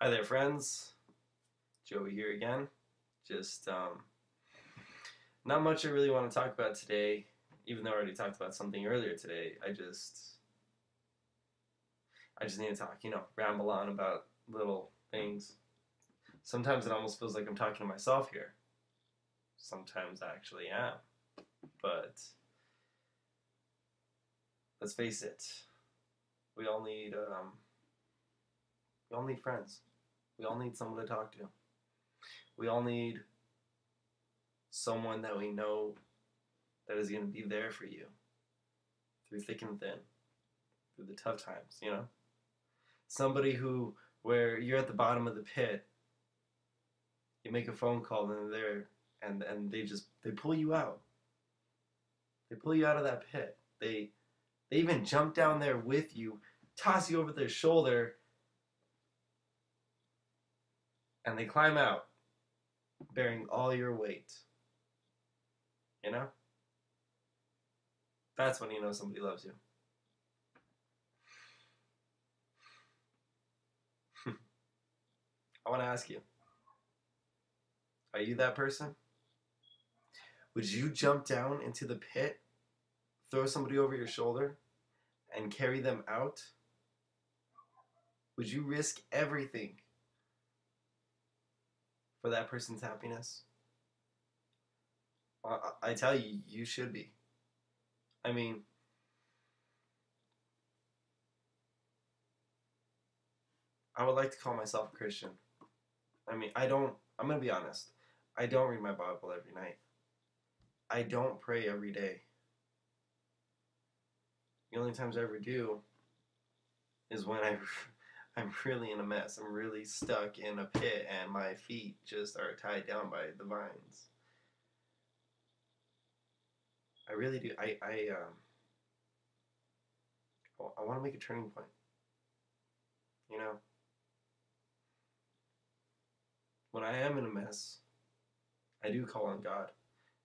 Hi there, friends. Joey here again. Just not much I really want to talk about today, even though I already talked about something earlier today. I just need to talk, ramble on about little things. Sometimes it almost feels like I'm talking to myself here. Sometimes I actually am. But let's face it, we all need friends. We all need someone to talk to. We all need someone that we know that is going to be there for you through thick and thin, through the tough times. Somebody where you're at the bottom of the pit, you make a phone call and they're there, and they pull you out. They pull you out of that pit. They even jump down there with you, toss you over their shoulder, and they climb out, bearing all your weight. You know? That's when you know somebody loves you. I want to ask you, are you that person? Would you jump down into the pit, throw somebody over your shoulder, and carry them out? Would you risk everything for that person's happiness? I tell you, you should be. I mean, I would like to call myself a Christian. I'm going to be honest. I don't read my Bible every night. I don't pray every day. The only times I ever do is when I'm really in a mess. I'm really stuck in a pit and my feet just are tied down by the vines. I really do. I want to make a turning point. You know, when I am in a mess, I do call on God,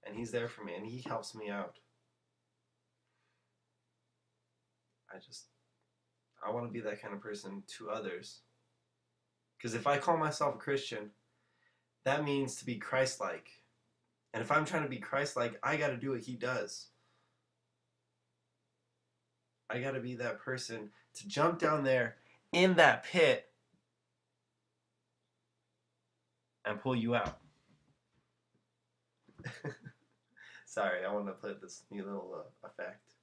and He's there for me, and He helps me out. I want to be that kind of person to others. Because if I call myself a Christian, that means to be Christ-like. And if I'm trying to be Christ-like, I got to do what He does. I got to be that person to jump down there in that pit and pull you out. Sorry, I want to play this new little effect.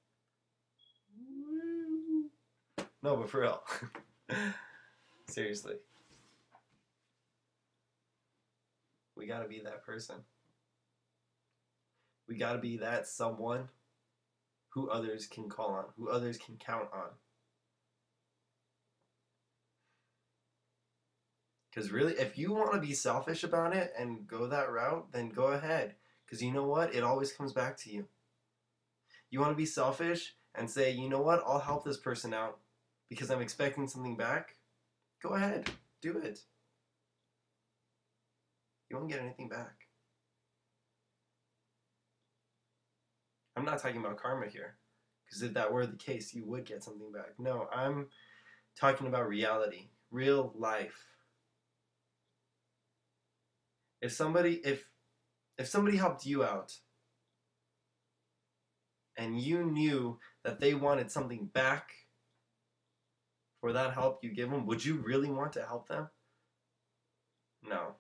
No, but for real. Seriously. We gotta be that person. We gotta be that someone who others can call on, who others can count on. Because really, if you want to be selfish about it and go that route, then go ahead. Because you know what? It always comes back to you. You want to be selfish and say, you know what? I'll help this person out because I'm expecting something back. Go ahead. Do it. You won't get anything back. I'm not talking about karma here. Because if that were the case, you would get something back. No, I'm talking about reality. Real life. If somebody helped you out and you knew that they wanted something back for that help you give them, would you really want to help them? No.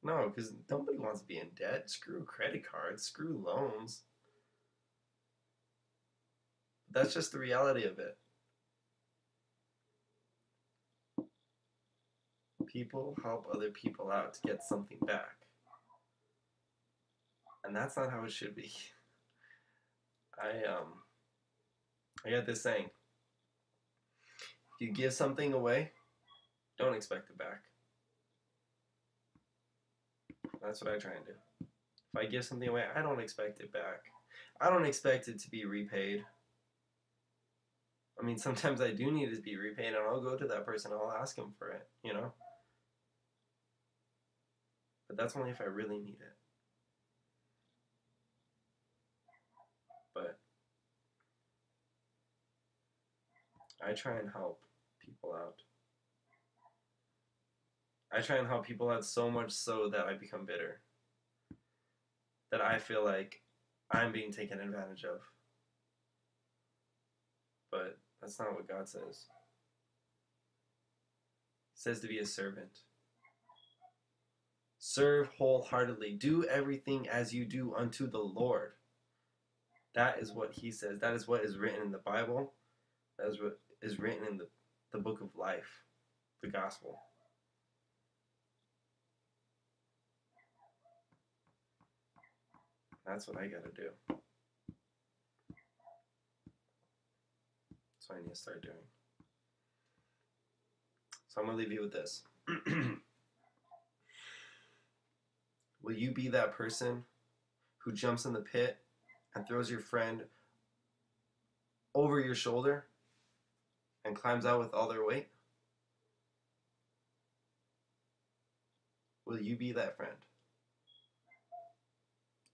No, because nobody wants to be in debt. Screw credit cards. Screw loans. That's just the reality of it. People help other people out to get something back. And that's not how it should be. I got this saying. If you give something away, don't expect it back. That's what I try and do. If I give something away, I don't expect it back. I don't expect it to be repaid. I mean, sometimes I do need it to be repaid, and I'll go to that person and I'll ask him for it, But that's only if I really need it. But I try and help people out. I try and help people out so much so that I become bitter. That I feel like I'm being taken advantage of. But that's not what God says. He says to be a servant. Serve wholeheartedly. Do everything as you do unto the Lord. That is what he says. That is what is written in the Bible. That is what is written in the book of life, the gospel. That's what I gotta do. That's what I need to start doing. So I'm gonna leave you with this. Will you be that person who jumps in the pit and throws your friend over your shoulder and climbs out with all their weight? Will you be that friend?